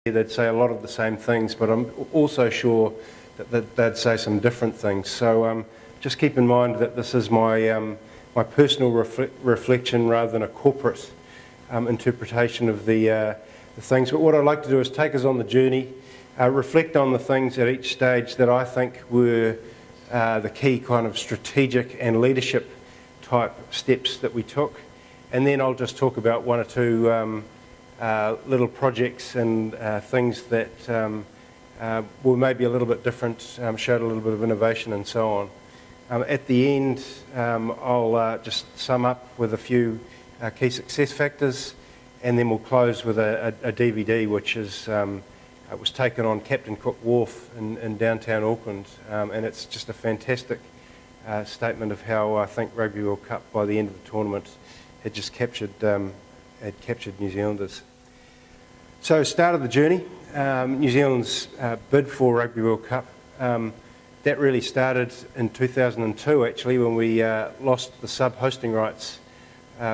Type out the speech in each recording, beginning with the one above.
they'd say a lot of the same things, but I'm also sure that they'd say some different things. So just keep in mind that this is my personal reflection rather than a corporate interpretation of the things. But what I'd like to do is take us on the journey, reflect on the things at each stage that I think were the key kind of strategic and leadership type steps that we took. And then I'll just talk about one or two little projects and things that were maybe a little bit different, showed a little bit of innovation and so on. At the end, I'll just sum up with a few key success factors, and then we'll close with a DVD which is it was taken on Captain Cook Wharf in downtown Auckland, and it's just a fantastic statement of how I think Rugby World Cup by the end of the tournament had just captured New Zealanders. So start of the journey, New Zealand's bid for Rugby World Cup. That really started in 2002 actually, when we lost the sub-hosting rights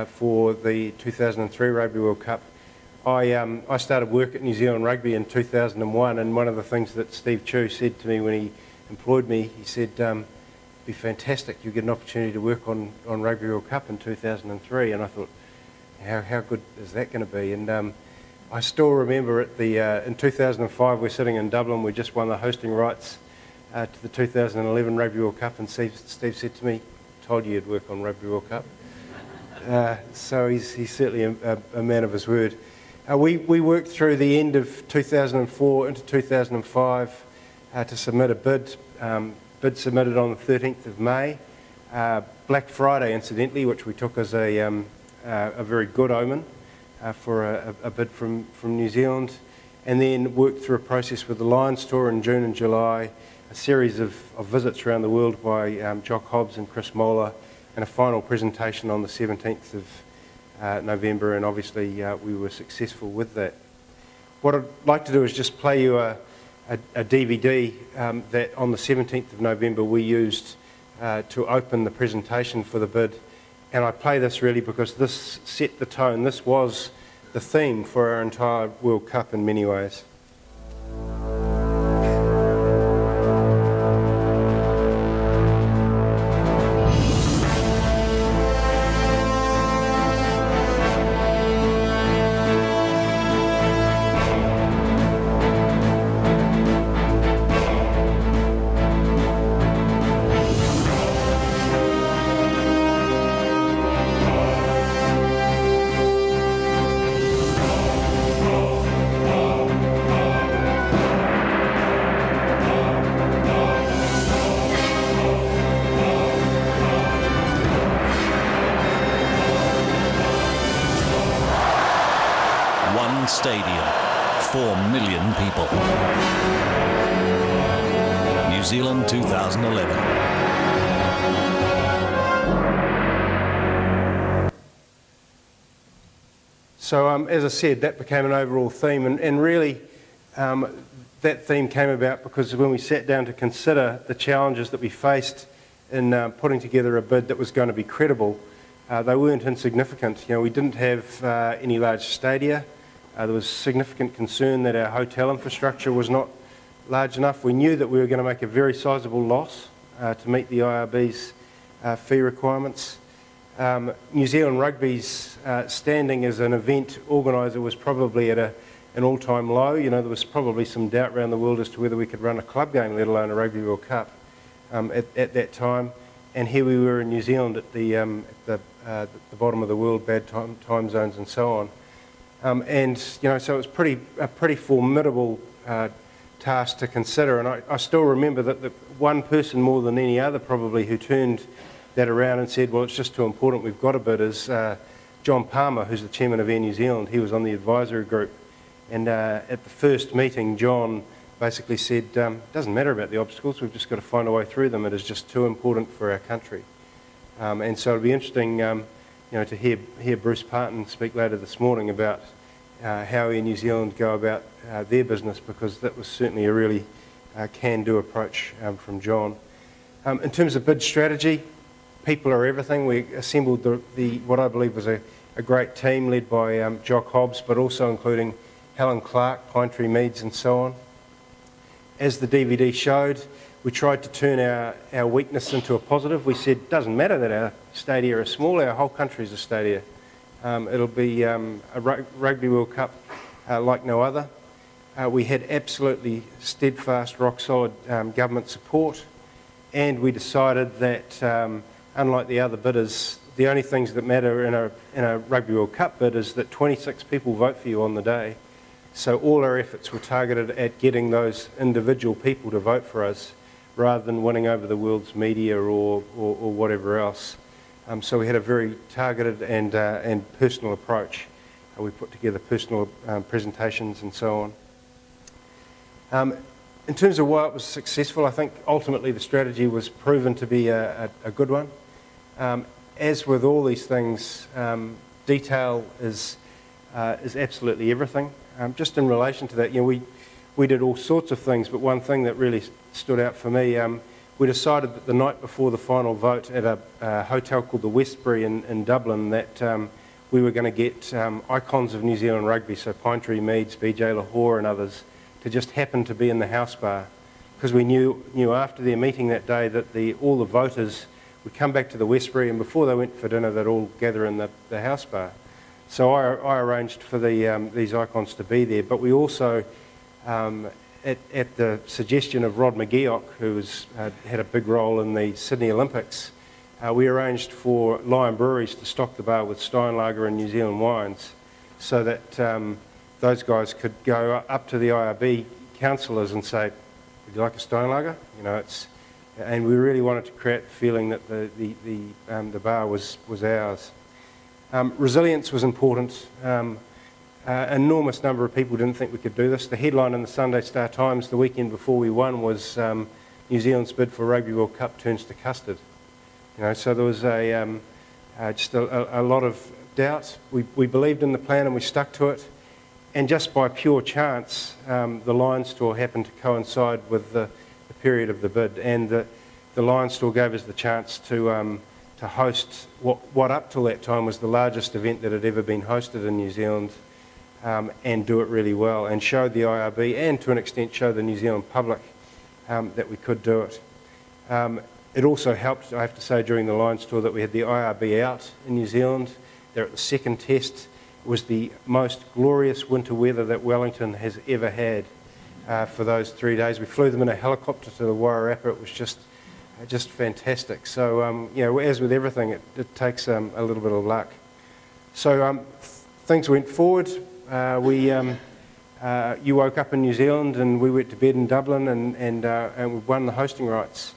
for the 2003 Rugby World Cup. I started work at New Zealand Rugby in 2001, and one of the things that Steve Chu said to me when he employed me, he said, it'd be fantastic, you get an opportunity to work on Rugby World Cup in 2003, and I thought, how good is that going to be? And I still remember in 2005 we're sitting in Dublin, we just won the hosting rights to the 2011 Rugby World Cup, and Steve said to me, told you you'd work on Rugby World Cup. So he's certainly a man of his word. We worked through the end of 2004 into 2005 to submit a bid. Bid submitted on the 13th of May. Black Friday, incidentally, which we took as a very good omen for a bid from New Zealand, and then worked through a process with the Lions Tour in June and July, a series of visits around the world by Jock Hobbs and Chris Moeller, and a final presentation on the 17th of November, and obviously we were successful with that. What I'd like to do is just play you a DVD that on the 17th of November we used to open the presentation for the bid. And I play this really because this set the tone. This was the theme for our entire World Cup in many ways. Stadium, 4 million people. New Zealand 2011. So as I said, that became an overall theme, and really that theme came about because when we sat down to consider the challenges that we faced in putting together a bid that was going to be credible, they weren't insignificant. You know, we didn't have any large stadia. There was significant concern that our hotel infrastructure was not large enough. We knew that we were going to make a very sizable loss to meet the IRB's fee requirements. New Zealand Rugby's standing as an event organiser was probably at an all-time low. You know, there was probably some doubt around the world as to whether we could run a club game, let alone a Rugby World Cup at that time. And here we were in New Zealand at the bottom of the world, bad time zones and so on. And you know, so it was a pretty formidable task to consider. And I still remember that the one person more than any other probably who turned that around and said, well, it's just too important, we've got a bid, is John Palmer, who's the chairman of Air New Zealand. He was on the advisory group, and at the first meeting, John basically said, doesn't matter about the obstacles, we've just got to find a way through them. It is just too important for our country. And so it'll be interesting you know, to hear Bruce Parton speak later this morning about how Air New Zealand go about their business, because that was certainly a really can-do approach from John. In terms of bid strategy, people are everything. We assembled what I believe was a great team led by Jock Hobbs, but also including Helen Clark, Pine Tree Meads and so on. As the DVD showed, we tried to turn our weakness into a positive. We said, it doesn't matter that our stadia are small, our whole country is a stadia. It'll be a Rugby World Cup like no other. We had absolutely steadfast, rock-solid government support, and we decided that, unlike the other bidders, the only things that matter in a Rugby World Cup bid is that 26 people vote for you on the day. So all our efforts were targeted at getting those individual people to vote for us, rather than winning over the world's media or whatever else. So we had a very targeted and personal approach. We put together personal presentations and so on. In terms of why it was successful, I think ultimately the strategy was proven to be a good one. As with all these things, detail is absolutely everything. Just in relation to that, we did all sorts of things, but one thing that really stood out for me, we decided that the night before the final vote at a hotel called the Westbury in Dublin that we were going to get icons of New Zealand rugby, so Pine Tree Meads, BJ Lahore and others, to just happen to be in the house bar. Because we knew after their meeting that day that all the voters would come back to the Westbury, and before they went for dinner they'd all gather in the house bar. So I arranged for these icons to be there, but we also, at the suggestion of Rod McGeoch, who had a big role in the Sydney Olympics, we arranged for Lion Breweries to stock the bar with Steinlager and New Zealand wines, so that those guys could go up to the IRB councillors and say, "Would you like a Steinlager?" And we really wanted to create the feeling that the bar was ours. Resilience was important. An enormous number of people didn't think we could do this. The headline in the Sunday Star Times the weekend before we won was New Zealand's bid for Rugby World Cup turns to custard. So there was just a lot of doubt. We believed in the plan and we stuck to it. And just by pure chance, the Lions Tour happened to coincide with the period of the bid, and the Lions Tour gave us the chance to host what up till that time was the largest event that had ever been hosted in New Zealand, and do it really well, and showed the IRB and to an extent show the New Zealand public that we could do it. It also helped, I have to say, during the Lions Tour that we had the IRB out in New Zealand. They're at the second test. It was the most glorious winter weather that Wellington has ever had for those 3 days. We flew them in a helicopter to the Wairarapa. It was just fantastic. So, as with everything, it takes a little bit of luck. So things went forward. You woke up in New Zealand and we went to bed in Dublin and we won the hosting rights.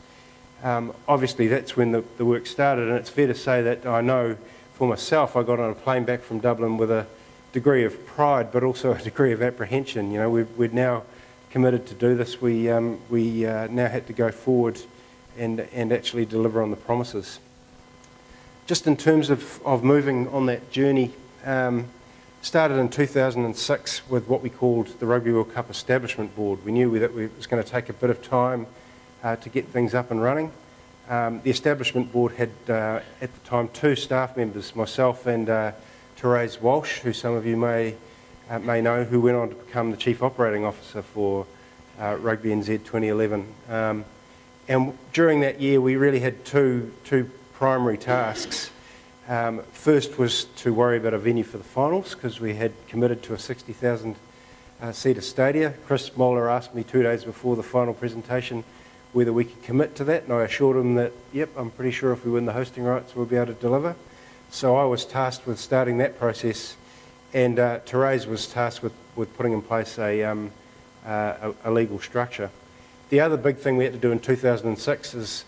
Obviously, that's when the work started, and it's fair to say that I know for myself, I got on a plane back from Dublin with a degree of pride, but also a degree of apprehension. We'd now committed to do this. We now had to go forward and actually deliver on the promises. Just in terms of moving on that journey, started in 2006 with what we called the Rugby World Cup Establishment Board. We knew that it was going to take a bit of time to get things up and running. The Establishment Board had, at the time, 2 staff members, myself and Therese Walsh, who some of you may know, who went on to become the Chief Operating Officer for Rugby NZ 2011. And during that year, we really had two primary tasks. First was to worry about a venue for the finals, because we had committed to a 60,000 seater stadia. Chris Moller asked me 2 days before the final presentation whether we could commit to that, and I assured him that, yep, I'm pretty sure if we win the hosting rights we'll be able to deliver. So I was tasked with starting that process, and Therese was tasked with putting in place a legal structure. The other big thing we had to do in 2006 is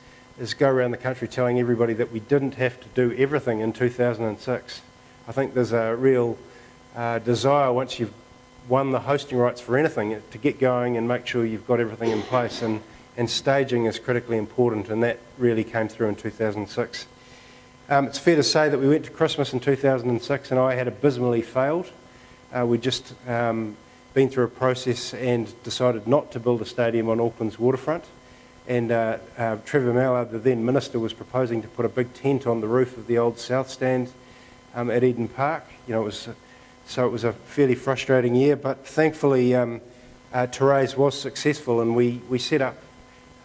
go around the country telling everybody that we didn't have to do everything in 2006. I think there's a real desire, once you've won the hosting rights for anything, to get going and make sure you've got everything in place, and staging is critically important, and that really came through in 2006. It's fair to say that we went to Christmas in 2006 and I had abysmally failed. We'd just been through a process and decided not to build a stadium on Auckland's waterfront, and Trevor Mallard, the then Minister, was proposing to put a big tent on the roof of the old South Stand at Eden Park. It was So it was a fairly frustrating year, but thankfully Therese was successful, and we set up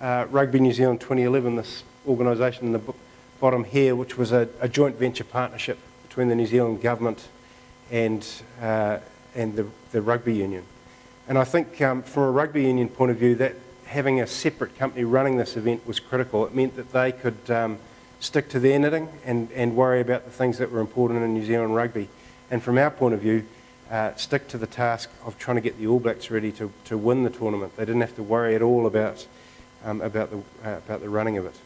Rugby New Zealand 2011, this organisation in the bottom here, which was a joint venture partnership between the New Zealand government and the rugby union. And I think from a rugby union point of view, that having a separate company running this event was critical. It meant that they could stick to their knitting and worry about the things that were important in New Zealand rugby. And from our point of view, stick to the task of trying to get the All Blacks ready to win the tournament. They didn't have to worry at all about the running of it.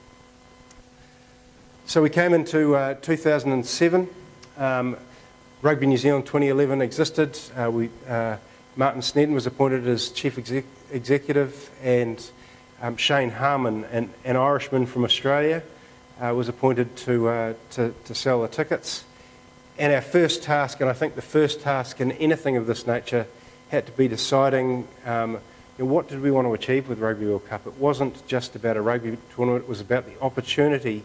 So we came into 2007. Rugby New Zealand 2011 existed. Martin Snedden was appointed as Chief Executive, and Shane Harmon, an Irishman from Australia, was appointed to sell the tickets. And our first task, and I think the first task in anything of this nature, had to be deciding what did we want to achieve with Rugby World Cup. It wasn't just about a rugby tournament, it was about the opportunity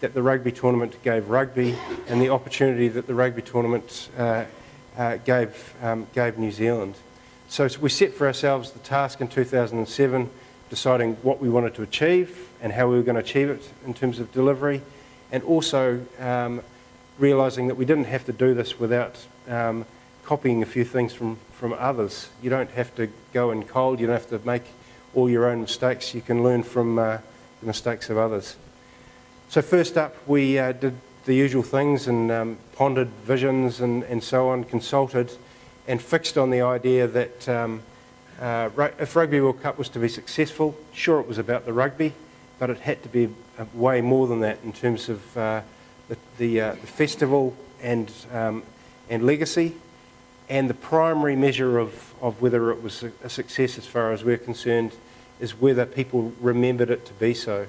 that the rugby tournament gave rugby and the opportunity that the rugby tournament gave New Zealand. So we set for ourselves the task in 2007, deciding what we wanted to achieve and how we were going to achieve it in terms of delivery, and also realising that we didn't have to do this without copying a few things from others. You don't have to go in cold, you don't have to make all your own mistakes, you can learn from the mistakes of others. So first up, we did the usual things and pondered visions and so on, consulted, and fixed on the idea that if Rugby World Cup was to be successful, sure it was about the rugby, but it had to be way more than that in terms of the festival and legacy. And the primary measure of whether it was a success as far as we're concerned is whether people remembered it to be so.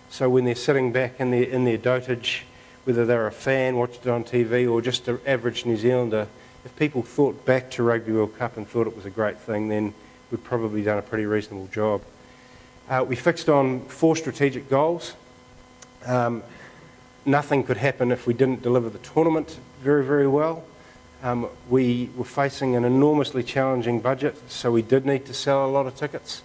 So when they're sitting back in their dotage, whether they're a fan, watched it on TV, or just an average New Zealander, if people thought back to Rugby World Cup and thought it was a great thing, then we've probably done a pretty reasonable job. We fixed on 4 strategic goals. Nothing could happen if we didn't deliver the tournament very, very well. We were facing an enormously challenging budget, so we did need to sell a lot of tickets.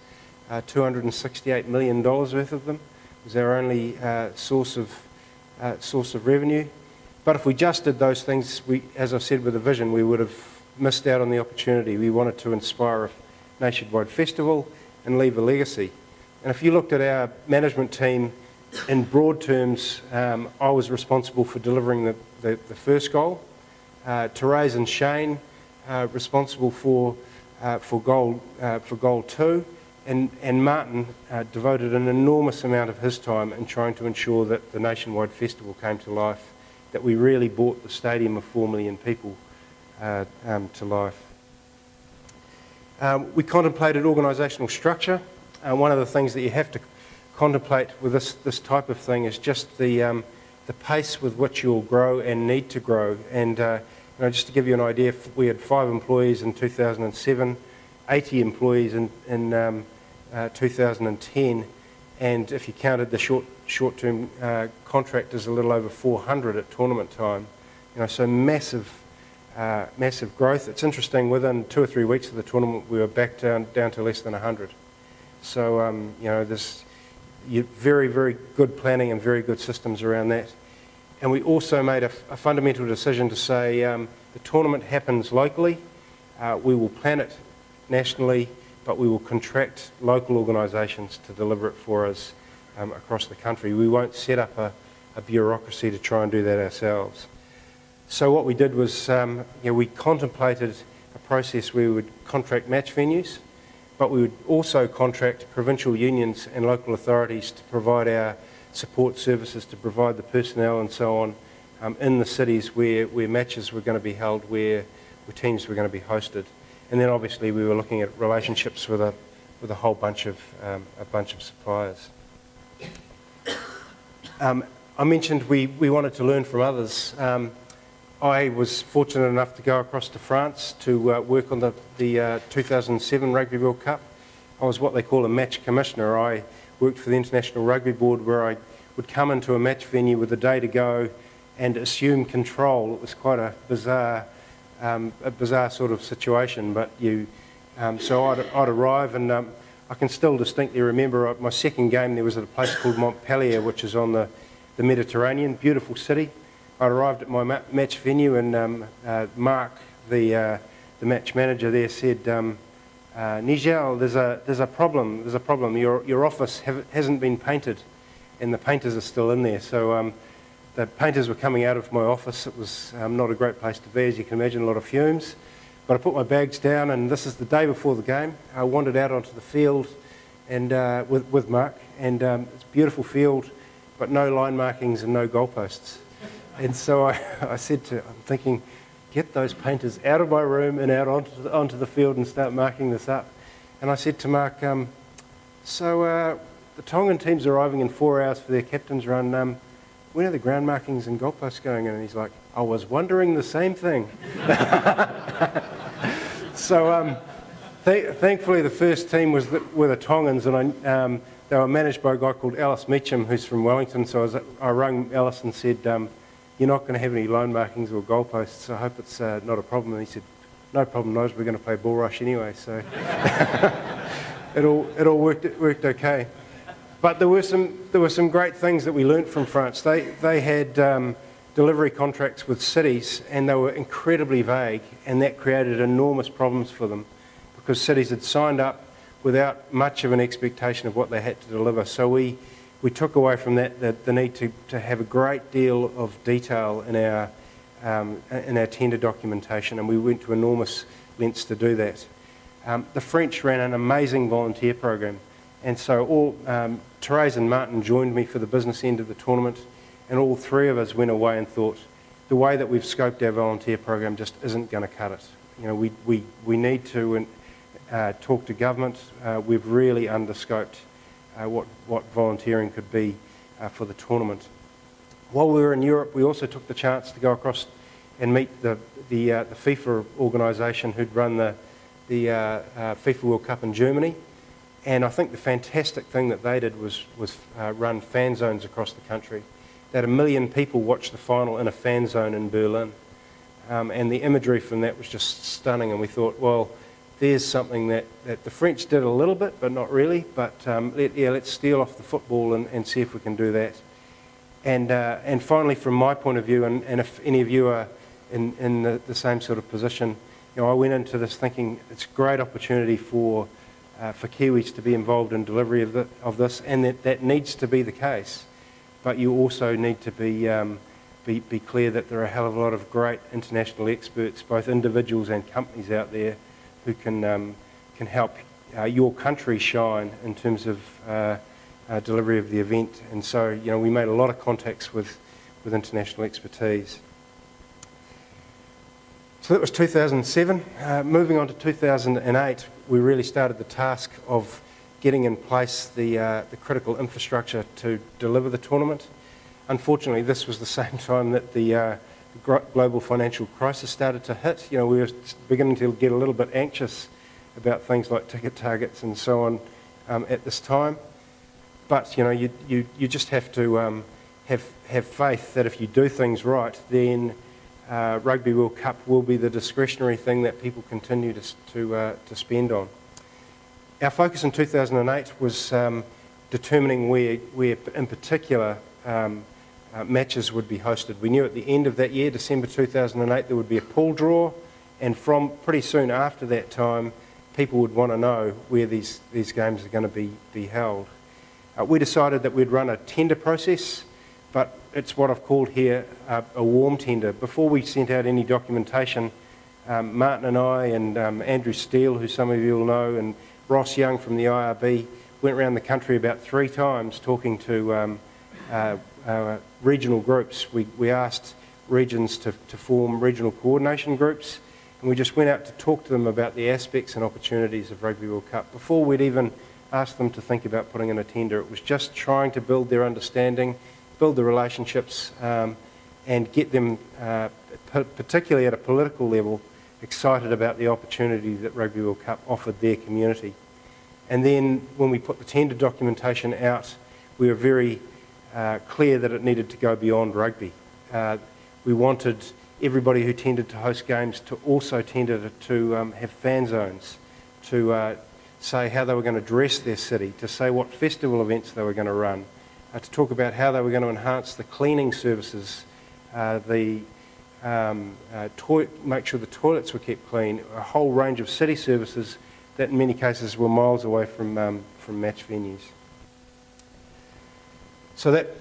$268 million worth of them was our only source of revenue. But if we just did those things, as I said with the vision, we would have missed out on the opportunity. We wanted to inspire a nationwide festival and leave a legacy. And if you looked at our management team, in broad terms, I was responsible for delivering the first goal. Therese and Shane responsible for goal 2, and Martin devoted an enormous amount of his time in trying to ensure that the nationwide festival came to life, that we really brought the stadium of 4 million people to life. We contemplated organisational structure. One of the things that you have to contemplate with this type of thing is just the pace with which you'll grow and need to grow. And just to give you an idea, we had 5 employees in 2007, 80 employees in 2010, and if you counted the short-term contractors, a little over 400 at tournament time. So massive growth. It's interesting, within 2 or 3 weeks of the tournament, we were back down to less than 100. So there's very, very good planning and very good systems around that. And we also made a fundamental decision to say the tournament happens locally. We will plan it nationally, but we will contract local organisations to deliver it for us across the country. We won't set up a bureaucracy to try and do that ourselves. So what we did was we contemplated a process where we would contract match venues, but we would also contract provincial unions and local authorities to provide our support services, to provide the personnel and so on in the cities where matches were going to be held, where teams were going to be hosted. And then obviously we were looking at relationships with a whole bunch of suppliers. I mentioned we wanted to learn from others. I was fortunate enough to go across to France to work on the 2007 Rugby World Cup. I was what they call a match commissioner. I worked for the International Rugby Board, where I would come into a match venue with a day to go and assume control. It was quite a bizarre a bizarre sort of situation, but so I'd arrive, and I can still distinctly remember my second game there was at a place called Montpellier, which is on the Mediterranean, beautiful city. I arrived at my match venue, and Mark, the match manager there, said, Nigel, there's a problem. There's a problem. Your office hasn't been painted, and the painters are still in there. So the painters were coming out of my office. It was not a great place to be, as you can imagine, a lot of fumes. But I put my bags down, and this is the day before the game. I wandered out onto the field and with Mark, and it's a beautiful field, but no line markings and no goalposts. And so I said I'm thinking, get those painters out of my room and out onto the field and start marking this up. And I said to Mark, so the Tongan team's arriving in 4 hours for their captain's run. When are the ground markings and goalposts going in? And he's like, I was wondering the same thing. So thankfully the first team were the Tongans, and they were managed by a guy called Alice Meacham, who's from Wellington. So I rang Alice and said, you're not going to have any line markings or goalposts, I hope it's not a problem. And he said, no problem, Nigel, we're going to play ball rush anyway. So it all worked okay. But there were some great things that we learnt from France. They had delivery contracts with cities, and they were incredibly vague, and that created enormous problems for them because cities had signed up without much of an expectation of what they had to deliver. So we took away from that the need to have a great deal of detail in our tender documentation, and we went to enormous lengths to do that. The French ran an amazing volunteer program, and so Therese and Martin joined me for the business end of the tournament, and all three of us went away and thought, the way that we've scoped our volunteer program just isn't going to cut it. You know, we need to talk to government. We've really underscoped what volunteering could be for the tournament. While we were in Europe, we also took the chance to go across and meet the FIFA organisation who'd run the FIFA World Cup in Germany. And I think the fantastic thing that they did was run fan zones across the country. They had 1 million people watch the final in a fan zone in Berlin. And the imagery from that was just stunning, and we thought, well, there's something that the French did a little bit, but not really. But let's steal off the football and see if we can do that. And finally, from my point of view, and if any of you are in the same sort of position, you know, I went into this thinking it's a great opportunity for Kiwis to be involved in delivery of this, and that needs to be the case. But you also need to be clear that there are a hell of a lot of great international experts, both individuals and companies out there, who can help your country shine in terms of delivery of the event. And so, you know, we made a lot of contacts with international expertise. So that was 2007. Moving on to 2008, we really started the task of getting in place the critical infrastructure to deliver the tournament. Unfortunately, this was the same time that the global financial crisis started to hit. You know, we were beginning to get a little bit anxious about things like ticket targets and so on at this time. But you know, you just have to have faith that if you do things right, then Rugby World Cup will be the discretionary thing that people continue to spend on. Our focus in 2008 was determining where in particular matches would be hosted. We knew at the end of that year, December 2008, there would be a pool draw, and from pretty soon after that time, people would want to know where these games are going to be held. We decided that we'd run a tender process, but it's what I've called here a warm tender. Before we sent out any documentation, Martin and I and Andrew Steele, who some of you will know, and Ross Young from the IRB, went around the country about 3 times talking to regional groups. We asked regions to form regional coordination groups, and we just went out to talk to them about the aspects and opportunities of Rugby World Cup. Before we'd even asked them to think about putting in a tender, it was just trying to build their understanding, build the relationships, and get them, particularly at a political level, excited about the opportunity that Rugby World Cup offered their community. And then when we put the tender documentation out, we were very clear that it needed to go beyond rugby. We wanted everybody who tended to host games to also tended to have fan zones, to say how they were going to dress their city, to say what festival events they were going to run, to talk about how they were going to enhance the cleaning services, make sure the toilets were kept clean, a whole range of city services that in many cases were miles away from match venues. So that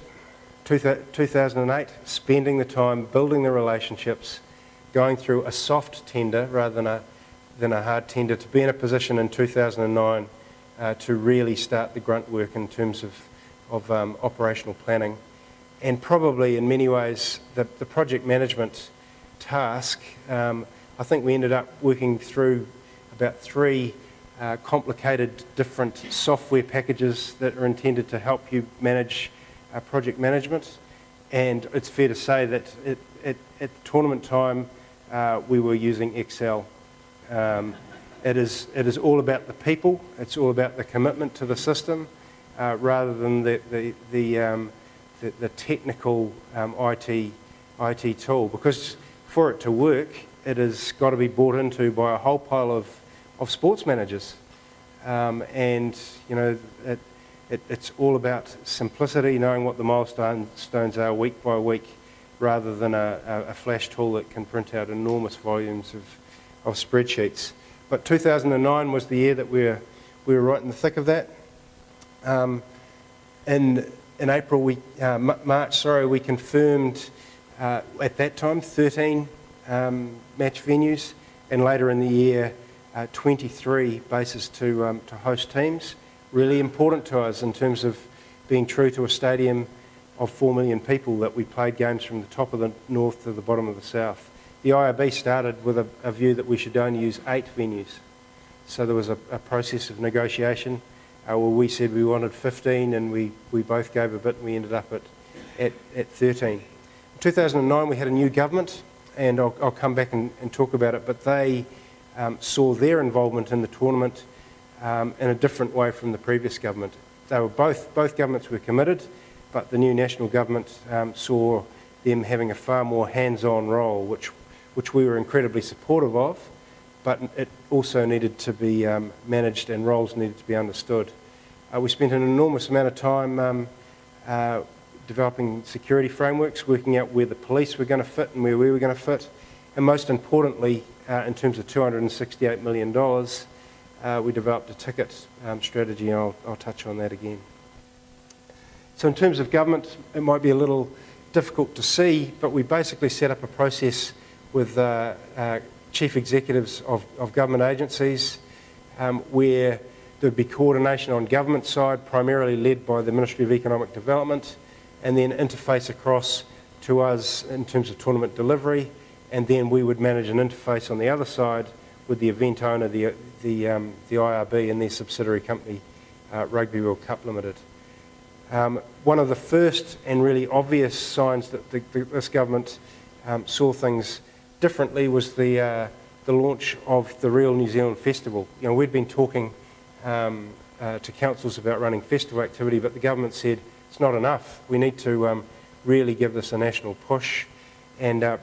2008, spending the time building the relationships, going through a soft tender rather than a hard tender, to be in a position in 2009 to really start the grunt work in terms of operational planning. And probably in many ways the project management task, I think we ended up working through about 3 complicated different software packages that are intended to help you manage project management. And it's fair to say that at the tournament time we were using Excel. It is all about the people, it's all about the commitment to the system, rather than the technical IT tool, because for it to work it has got to be bought into by a whole pile of sports managers, and you know it's all about simplicity, knowing what the milestones are week by week, rather than a flash tool that can print out enormous volumes of spreadsheets. But 2009 was the year that we were right in the thick of that. In March, we confirmed at that time 13 match venues, and later in the year 23 bases to host teams. Really important to us in terms of being true to a stadium of 4 million people, that we played games from the top of the north to the bottom of the south. The IRB started with a view that we should only use 8 venues. So there was a process of negotiation where we said we wanted 15, and we both gave a bit, and we ended up at 13. In 2009 we had a new government, and I'll come back and talk about it, but they saw their involvement in the tournament in a different way from the previous government. They were both governments were committed, but the new national government saw them having a far more hands-on role, which we were incredibly supportive of, but it also needed to be managed, and roles needed to be understood. We spent an enormous amount of time developing security frameworks, working out where the police were going to fit and where we were going to fit, and most importantly, in terms of $268 million, we developed a ticket strategy, and I'll touch on that again. So in terms of government, it might be a little difficult to see, but we basically set up a process with chief executives of government agencies where there'd be coordination on government side, primarily led by the Ministry of Economic Development, and then interface across to us in terms of tournament delivery, and then we would manage an interface on the other side with the event owner, the IRB, and their subsidiary company, Rugby World Cup Limited. One of the first and really obvious signs that this government saw things differently was the launch of the Real New Zealand Festival. You know, we'd been talking to councils about running festival activity, but the government said it's not enough. We need to really give this a national push. And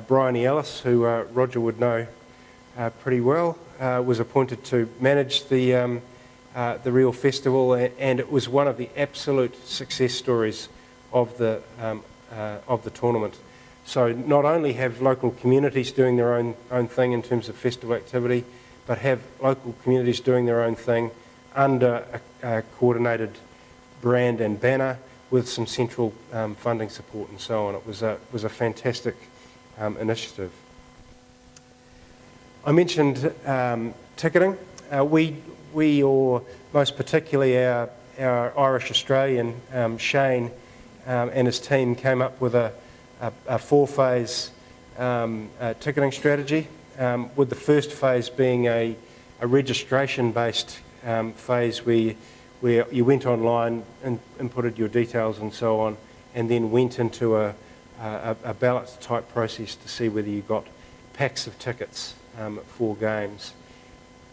Bryony Ellis, who Roger would know pretty well, was appointed to manage the Real Festival, and it was one of the absolute success stories of the tournament. So not only have local communities doing their own thing in terms of festival activity, but have local communities doing their own thing under a coordinated brand and banner with some central funding support and so on. It was a fantastic initiative. I mentioned ticketing. We, or most particularly our Irish Australian Shane and his team, came up with a 4-phase ticketing strategy, with the first phase being a registration-based phase where you went online and inputted your details and so on, and then went into a ballot-type process to see whether you got packs of tickets for games.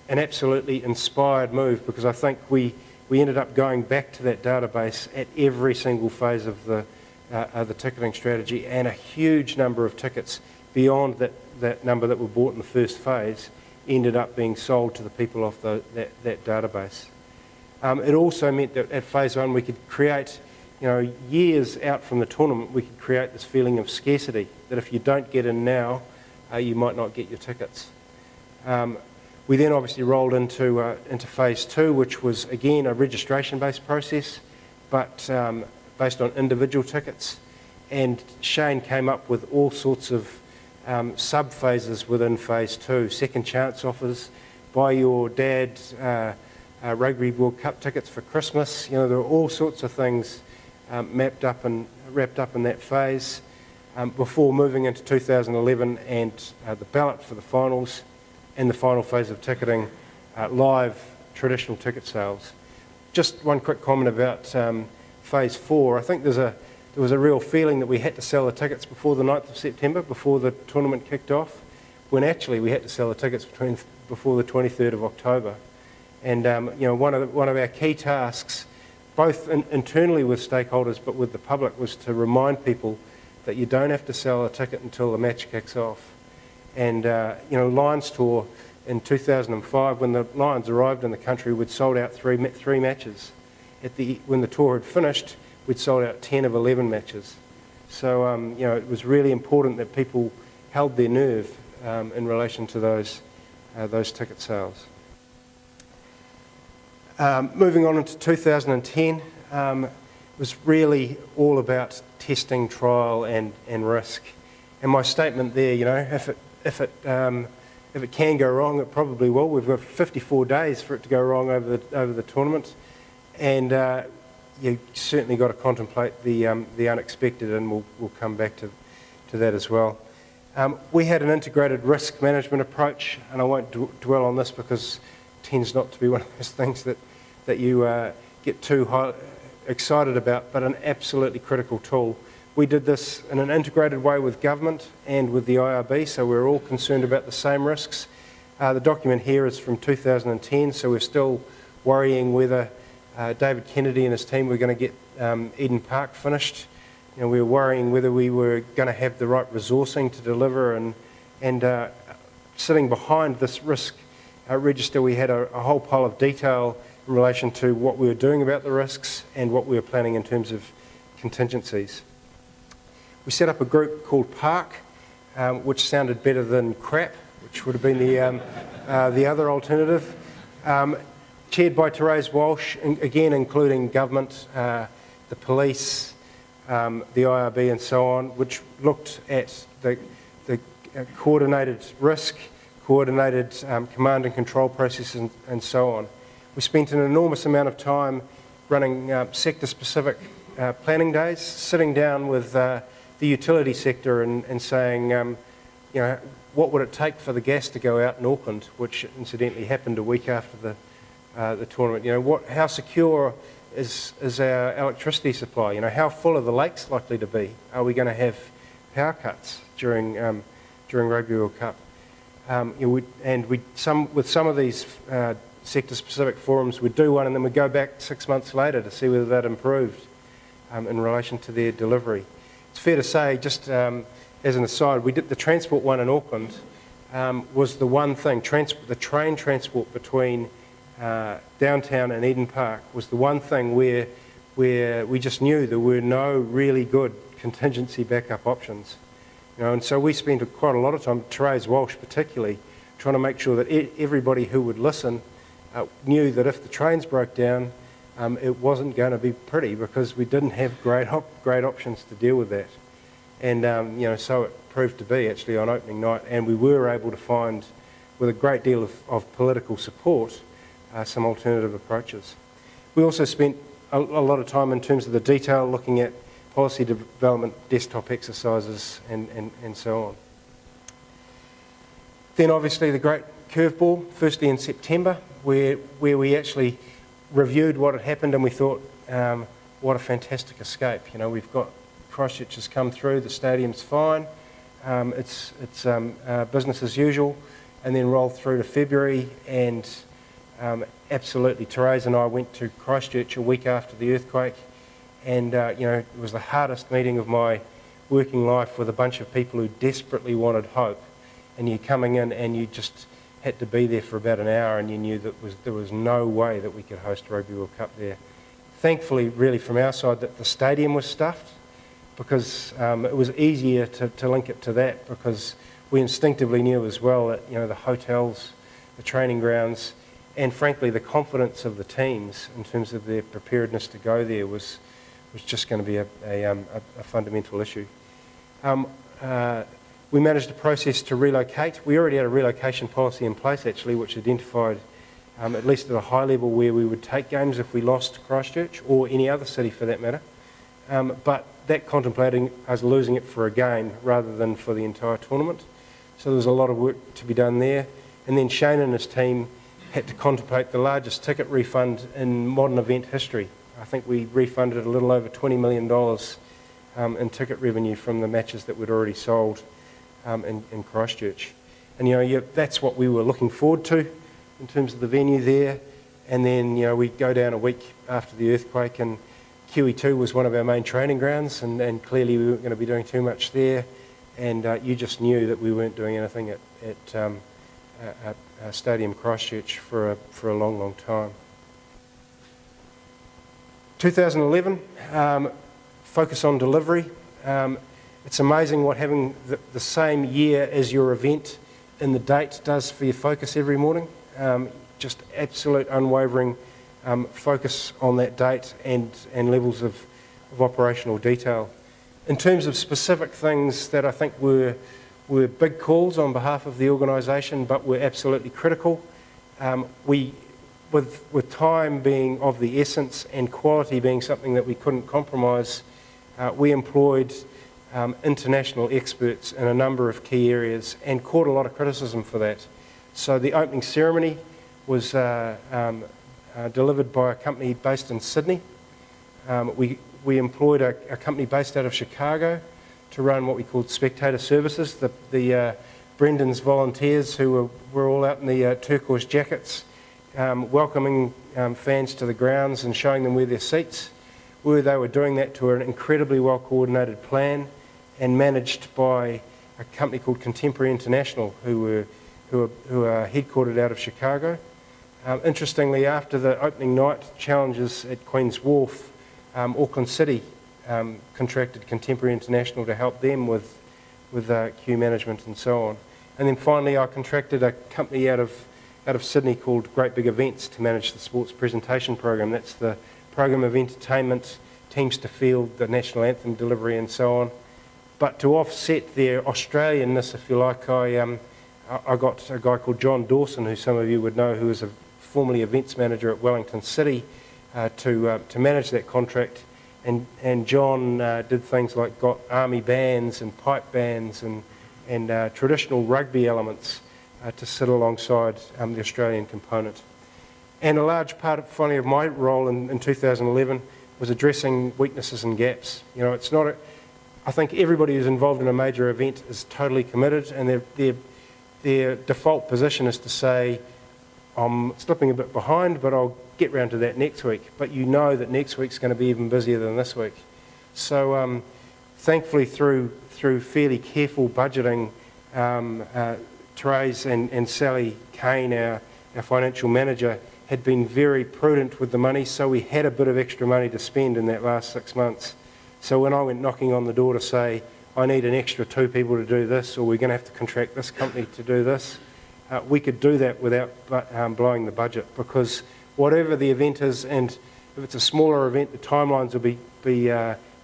An absolutely inspired move, because I think we ended up going back to that database at every single phase of the ticketing strategy, and a huge number of tickets beyond that number that were bought in the first phase ended up being sold to the people off that database. It also meant that at phase 1 we could create, years out from the tournament, we could create this feeling of scarcity, that if you don't get in now, you might not get your tickets. We then obviously rolled into phase 2, which was again a registration-based process, but based on individual tickets. And Shane came up with all sorts of sub-phases within phase 2, second chance offers, buy your dad Rugby World Cup tickets for Christmas. There are all sorts of things mapped up and wrapped up in that phase before moving into 2011 and the ballot for the finals and the final phase of ticketing, live traditional ticket sales. Just one quick comment about phase 4. I think there was a real feeling that we had to sell the tickets before the 9th of September, before the tournament kicked off, when actually we had to sell the tickets before the 23rd of October. And one of our key tasks, both internally with stakeholders but with the public, was to remind people that you don't have to sell a ticket until the match kicks off. And Lions Tour in 2005, when the Lions arrived in the country, we'd sold out three matches. When the tour had finished, we'd sold out 10 of 11 matches. So it was really important that people held their nerve in relation to those ticket sales. Moving on into 2010, it was really all about testing, trial and risk. And my statement there, if it can go wrong, it probably will. We've got 54 days for it to go wrong over the tournament, and you certainly got to contemplate the unexpected, and we'll come back to that as well. We had an integrated risk management approach, and I won't dwell on this because it tends not to be one of those things that you get too excited about, but an absolutely critical tool. We did this in an integrated way with government and with the IRB, so we're all concerned about the same risks. The document here is from 2010, so we're still worrying whether David Kennedy and his team were going to get Eden Park finished. We were worrying whether we were going to have the right resourcing to deliver, and sitting behind this risk register, we had a whole pile of detail in relation to what we were doing about the risks and what we were planning in terms of contingencies. We set up a group called Park, which sounded better than crap, which would have been the other alternative. Chaired by Therese Walsh, again including government, the police, the IRB and so on, which looked at the coordinated risk, coordinated command and control processes and so on. We spent an enormous amount of time running sector-specific planning days, sitting down with the utility sector and saying, what would it take for the gas to go out in Auckland, which incidentally happened a week after the tournament. How secure is our electricity supply? How full are the lakes likely to be? Are we going to have power cuts during Rugby World Cup? With some of these sector-specific forums, we'd do one and then we'd go back 6 months later to see whether that improved in relation to their delivery. It's fair to say, just as an aside, we did the transport one in Auckland, was the one thing, the train transport between downtown and Eden Park was the one thing where we just knew there were no really good contingency backup options. And so we spent quite a lot of time, Therese Walsh particularly, trying to make sure that everybody who would listen knew that if the trains broke down, it wasn't going to be pretty, because we didn't have great options to deal with that. And so it proved to be actually on opening night, and we were able to find, with a great deal of political support, some alternative approaches. We also spent a lot of time in terms of the detail, looking at policy development, desktop exercises and so on. Then obviously the great curveball, firstly in September, where we actually reviewed what had happened, and we thought, what a fantastic escape. We've got Christchurch has come through, the stadium's fine, it's business as usual, and then rolled through to February, and absolutely, Therese and I went to Christchurch a week after the earthquake, and it was the hardest meeting of my working life with a bunch of people who desperately wanted hope, and you're coming in and you just had to be there for about an hour, and you knew that there was no way that we could host a Rugby World Cup there. Thankfully, really from our side, that the stadium was stuffed, because it was easier to link it to that, because we instinctively knew as well that, you know, the hotels, the training grounds, and frankly the confidence of the teams in terms of their preparedness to go there was just going to be a fundamental issue. We managed a process to relocate. We already had a relocation policy in place actually, which identified, at least at a high level, where we would take games if we lost Christchurch, or any other city for that matter. But that contemplating us losing it for a game rather than for the entire tournament. So there was a lot of work to be done there. And then Shane and his team had to contemplate the largest ticket refund in modern event history. I think we refunded a little over $20 million in ticket revenue from the matches that we'd already sold in Christchurch. And, you know, that's what we were looking forward to in terms of the venue there. And then, you know, we go down a week after the earthquake, and QE2 was one of our main training grounds, and clearly we weren't going to be doing too much there. And you just knew that we weren't doing anything at Stadium Christchurch for a long, long time. 2011, focus on delivery. It's amazing what having the same year as your event in the date does for your focus every morning. Just absolute unwavering focus on that date and levels of operational detail. In terms of specific things that I think were big calls on behalf of the organisation, but were absolutely critical, with time being of the essence and quality being something that we couldn't compromise, we employed international experts in a number of key areas and caught a lot of criticism for that. So the opening ceremony was delivered by a company based in Sydney. We employed a company based out of Chicago to run what we called spectator services. The Brendan's volunteers, who were all out in the turquoise jackets, welcoming fans to the grounds and showing them where their seats were. They were doing that to an incredibly well coordinated plan, and managed by a company called Contemporary International, who are headquartered out of Chicago. Interestingly, after the opening night challenges at Queen's Wharf, Auckland City contracted Contemporary International to help them with queue management and so on. And then finally, I contracted a company out of Sydney called Great Big Events to manage the sports presentation program. That's the program of entertainment, teams to field, the national anthem delivery and so on. But to offset their Australianness, if you like, I got a guy called John Dawson, who some of you would know, who was formerly events manager at Wellington City, to manage that contract. And John did things like got army bands and pipe bands and traditional rugby elements to sit alongside the Australian component. And a large part, finally, of my role in 2011 was addressing weaknesses and gaps. You know, it's not I think everybody who's involved in a major event is totally committed, and their default position is to say, I'm slipping a bit behind, but I'll get round to that next week. But you know that next week's going to be even busier than this week. So thankfully, through fairly careful budgeting, Therese and Sally Kane, our financial manager, had been very prudent with the money, so we had a bit of extra money to spend in that last 6 months. So when I went knocking on the door to say, I need an extra 2 people to do this, or we're going to have to contract this company to do this, we could do that without blowing the budget, because whatever the event is, and if it's a smaller event, the timelines will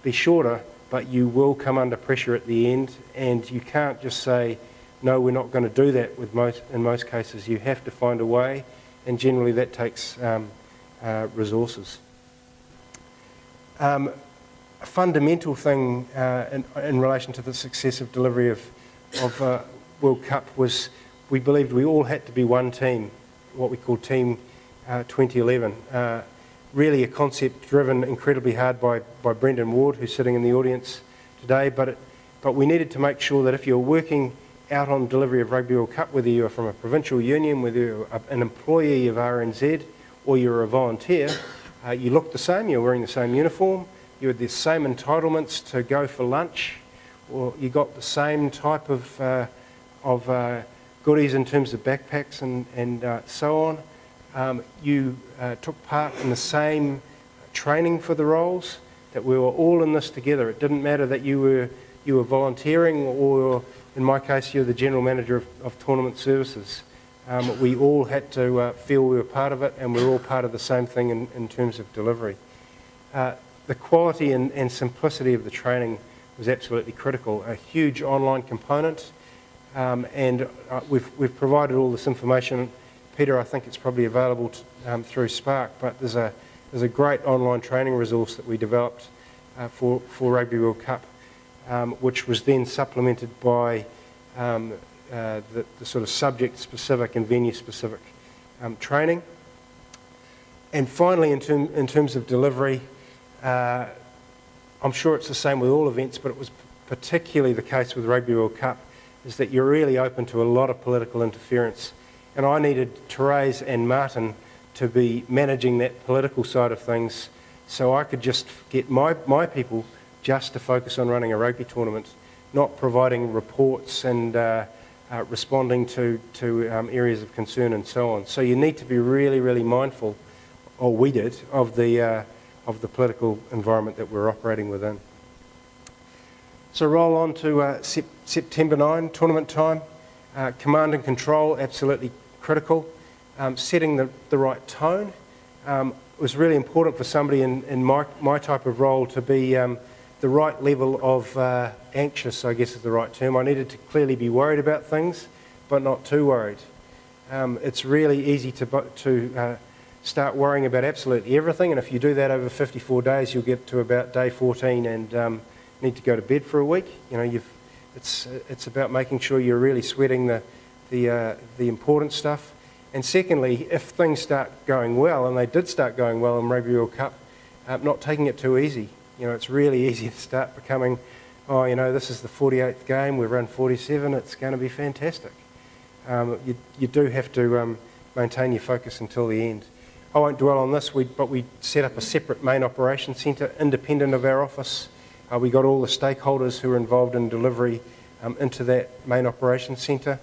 be shorter, but you will come under pressure at the end, and you can't just say, no, we're not going to do that in most cases. You have to find a way, and generally that takes resources. A fundamental thing in relation to the successive delivery of World Cup was we believed we all had to be one team, what we call Team 2011. Really a concept driven incredibly hard by Brendan Ward, who's sitting in the audience today, but we needed to make sure that if you're working out on delivery of Rugby World Cup, whether you're from a provincial union, whether you're an employee of RNZ, or you're a volunteer, you look the same, you're wearing the same uniform, you had the same entitlements to go for lunch or you got the same type of goodies in terms of backpacks and so on. You took part in the same training for the roles, that we were all in this together. It didn't matter that you were volunteering, or in my case, you're the general manager of tournament services. We all had to feel we were part of it, and we're all part of the same thing in terms of delivery. The quality and simplicity of the training was absolutely critical. A huge online component, and we've provided all this information. Peter, I think it's probably available through Spark, but there's a great online training resource that we developed for Rugby World Cup, which was then supplemented by the sort of subject-specific and venue-specific training. And finally, in terms of delivery, I'm sure it's the same with all events, but it was particularly the case with Rugby World Cup, is that you're really open to a lot of political interference. And I needed Therese and Martin to be managing that political side of things, so I could just get my people just to focus on running a rugby tournament, not providing reports and responding to areas of concern and so on. So you need to be really, really mindful, or we did, of the political environment that we're operating within. So roll on to September 9, tournament time. Command and control, absolutely critical. Setting the right tone was really important for somebody in my type of role to be the right level of anxious, I guess is the right term. I needed to clearly be worried about things, but not too worried. It's really easy to start worrying about absolutely everything, and if you do that over 54 days, you'll get to about day 14 and need to go to bed for a week. You know, it's about making sure you're really sweating the important stuff. And secondly, if things start going well, and they did start going well in Rugby World Cup, not taking it too easy. You know, it's really easy to start becoming, oh, you know, this is the 48th game, we've run 47, it's going to be fantastic. You do have to maintain your focus until the end. I won't dwell on this, but we set up a separate main operations centre, independent of our office. We got all the stakeholders who are involved in delivery into that main operations centre.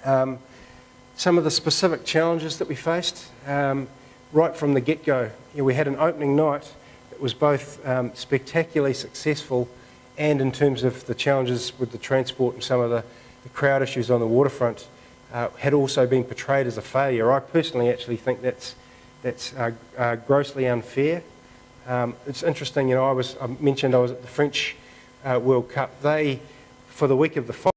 Some of the specific challenges that we faced, right from the get-go, we had an opening night that was both spectacularly successful, and in terms of the challenges with the transport and some of the crowd issues on the waterfront, had also been portrayed as a failure. I personally actually think that's grossly unfair. It's interesting, you know, I mentioned I was at the French World Cup. They, for the week of the